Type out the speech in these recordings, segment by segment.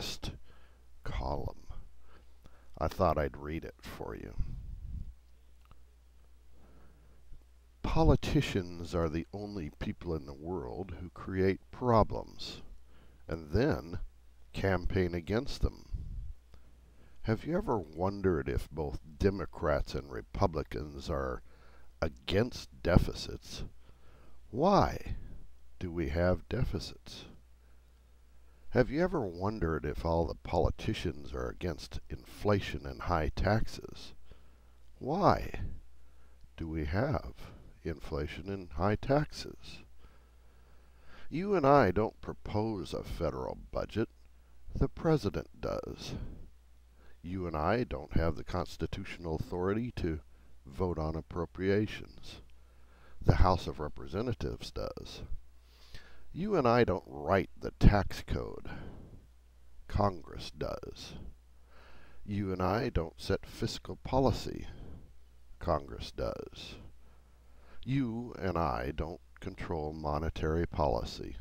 last column. I thought I'd read it for you. Politicians are the only people in the world who create problems and then campaign against them. Have you ever wondered if both Democrats and Republicans are against deficits? Why do we have deficits? Have you ever wondered if all the politicians are against inflation and high taxes? Why do we have inflation and high taxes? You and I don't propose a federal budget. The president does. You and I don't have the constitutional authority to vote on appropriations. The House of Representatives does. You and I don't write the tax code. Congress does. You and I don't set fiscal policy. Congress does. You and I don't control monetary policy.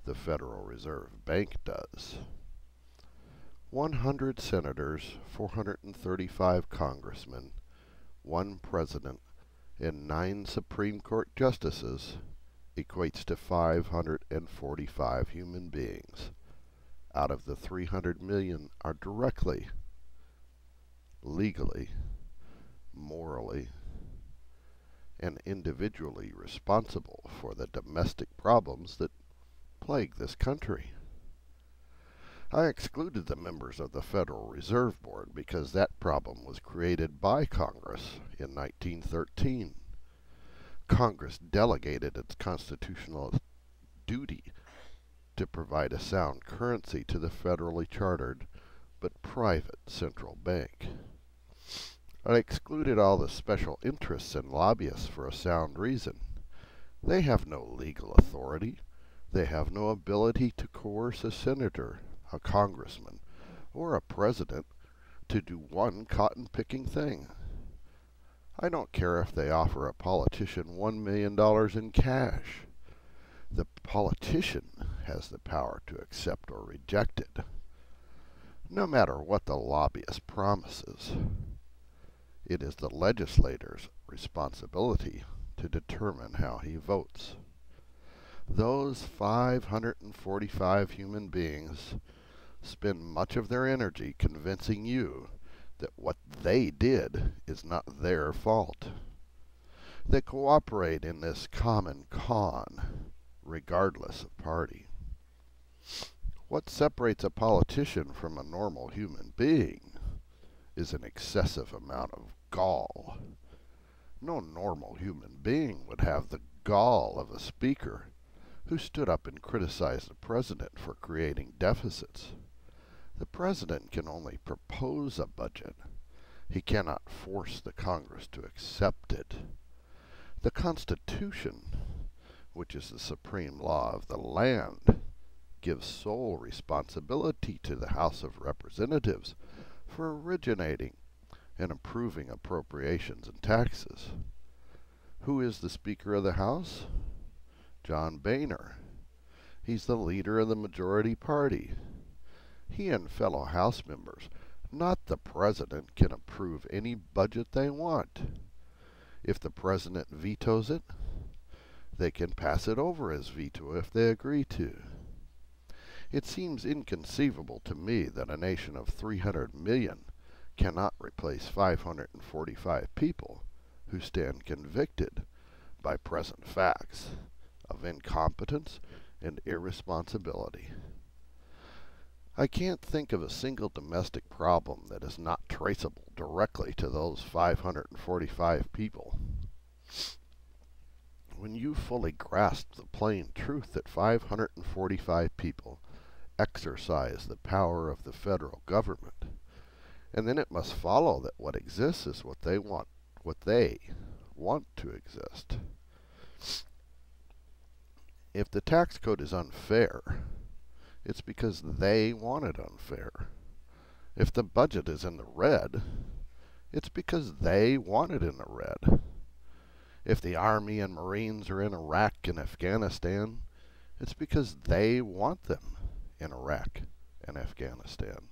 The Federal Reserve Bank does. 100 senators, 435 congressmen, 1 president, and 9 Supreme Court justices equates to 545 human beings. Out of the 300 million are directly, legally, morally, and individually responsible for the domestic problems that plague this country. I excluded the members of the Federal Reserve Board because that problem was created by Congress in 1913. Congress delegated its constitutional duty to provide a sound currency to the federally chartered but private central bank. I excluded all the special interests and lobbyists for a sound reason. They have no legal authority. They have no ability to coerce a senator, a congressman, or a president to do one cotton-picking thing. I don't care if they offer a politician $1 million in cash. The politician has the power to accept or reject it, no matter what the lobbyist promises. It is the legislator's responsibility to determine how he votes. Those 545 human beings spend much of their energy convincing you that what they did is not their fault. They cooperate in this common con, regardless of party. What separates a politician from a normal human being is an excessive amount of gall. No normal human being would have the gall of a speaker who stood up and criticized the president for creating deficits. The president can only propose a budget. He cannot force the Congress to accept it. The Constitution, which is the supreme law of the land, gives sole responsibility to the House of Representatives for originating and approving appropriations and taxes. Who is the Speaker of the House? John Boehner. He's the leader of the majority party. He and fellow House members, not the President, can approve any budget they want. If the President vetoes it, they can pass it over as veto if they agree to. It seems inconceivable to me that a nation of 300 million cannot replace 545 people who stand convicted by present facts of incompetence and irresponsibility. I can't think of a single domestic problem that is not traceable directly to those 545 people. When you fully grasp the plain truth that 545 people exercise the power of the federal government, and then it must follow that what exists is what they want to exist. If the tax code is unfair, it's because they want it unfair. If the budget is in the red, it's because they want it in the red. If the Army and Marines are in Iraq and Afghanistan, it's because they want them in Iraq and Afghanistan.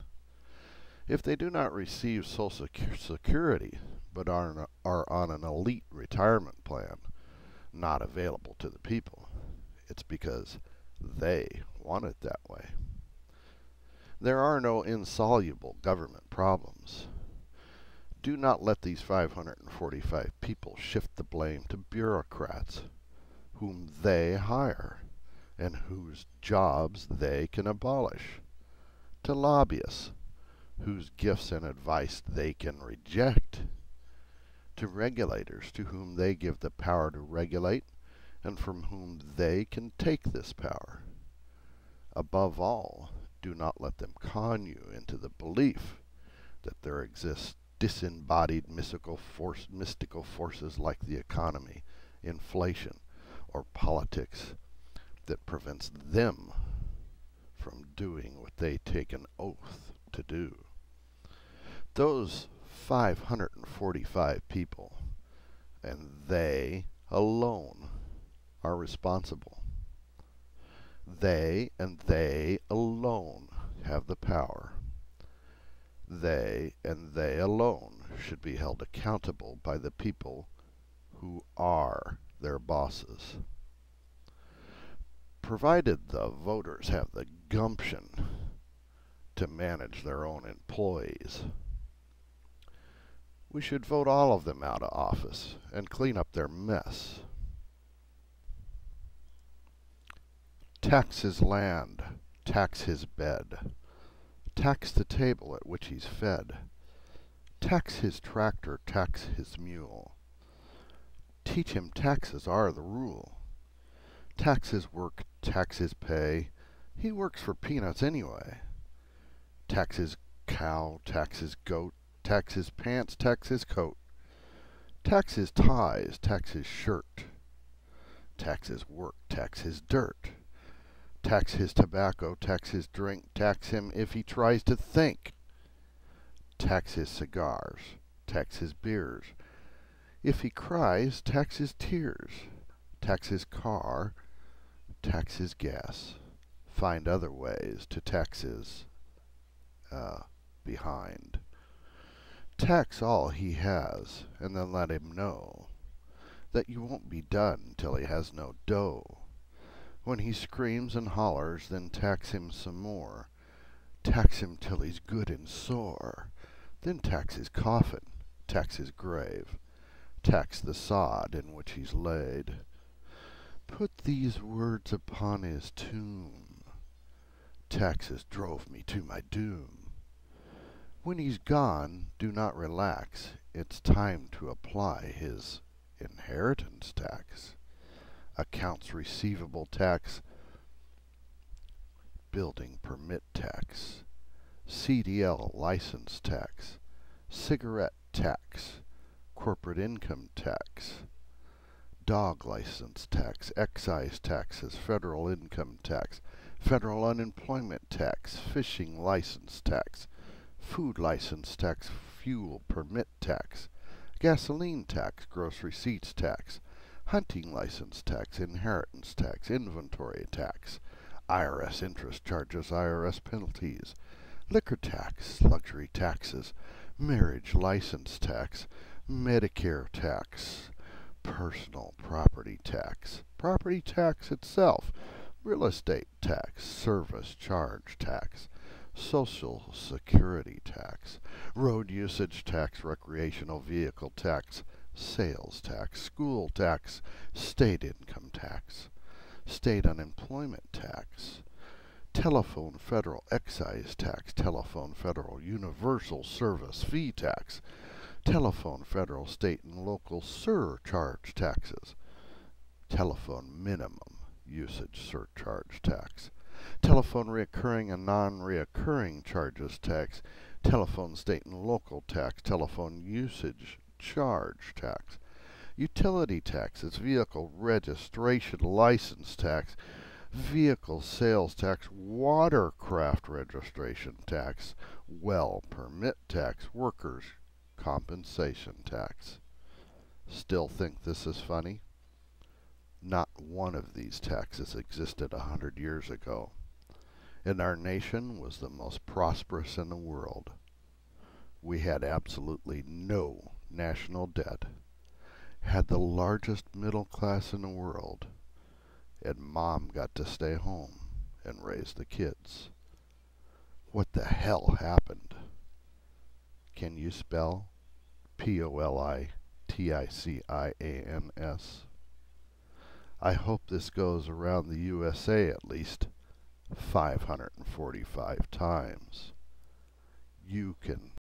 If they do not receive Social Security, but are on an elite retirement plan, not available to the people, it's because they want it that way. There are no insoluble government problems. Do not let these 545 people shift the blame to bureaucrats, whom they hire, and whose jobs they can abolish, to lobbyists, whose gifts and advice they can reject, to regulators to whom they give the power to regulate, and from whom they can take this power. Above all, do not let them con you into the belief that there exists disembodied mystical forces like the economy, inflation, or politics that prevents them from doing what they take an oath to do. Those 545 people, and they alone, are responsible. They and they alone have the power. They and they alone should be held accountable by the people who are their bosses. Provided the voters have the gumption to manage their own employees, we should vote all of them out of office and clean up their mess. Tax his land, tax his bed, tax the table at which he's fed, tax his tractor, tax his mule. Teach him taxes are the rule. Tax his work, tax his pay. He works for peanuts anyway. Tax his cow, tax his goat, tax his pants, tax his coat. Tax his ties, tax his shirt. Tax his work, tax his dirt. Tax his tobacco, tax his drink, tax him if he tries to think. Tax his cigars, tax his beers. If he cries, tax his tears. Tax his car, tax his gas. Find other ways to tax his behind. Tax all he has, and then let him know that you won't be done till he has no dough. When he screams and hollers, then tax him some more. Tax him till he's good and sore. Then tax his coffin, tax his grave. Tax the sod in which he's laid. Put these words upon his tomb. Taxes drove me to my doom. When he's gone, do not relax. It's time to apply his inheritance tax, accounts receivable tax, building permit tax, CDL license tax, cigarette tax, corporate income tax, dog license tax, excise taxes, federal income tax, federal unemployment tax, fishing license tax, food license tax, fuel permit tax, gasoline tax, gross receipts tax, hunting license tax, inheritance tax, inventory tax, IRS interest charges, IRS penalties, liquor tax, luxury taxes, marriage license tax, Medicare tax, personal property tax itself, real estate tax, service charge tax, Social Security tax, road usage tax, recreational vehicle tax, sales tax, school tax, state income tax, state unemployment tax, telephone federal excise tax, telephone federal universal service fee tax, telephone federal, state, and local surcharge taxes, telephone minimum usage surcharge tax, telephone reoccurring and non-reoccurring charges tax, telephone state and local tax, telephone usage charge tax, utility taxes, vehicle registration license tax, vehicle sales tax, watercraft registration tax, well permit tax, workers' compensation tax. Still think this is funny? Not one of these taxes existed 100 years ago. and our nation was the most prosperous in the world. We had absolutely no national debt, had the largest middle class in the world, and Mom got to stay home and raise the kids. What the hell happened? Can you spell POLITICIANS? I hope this goes around the USA at least 545 times. You can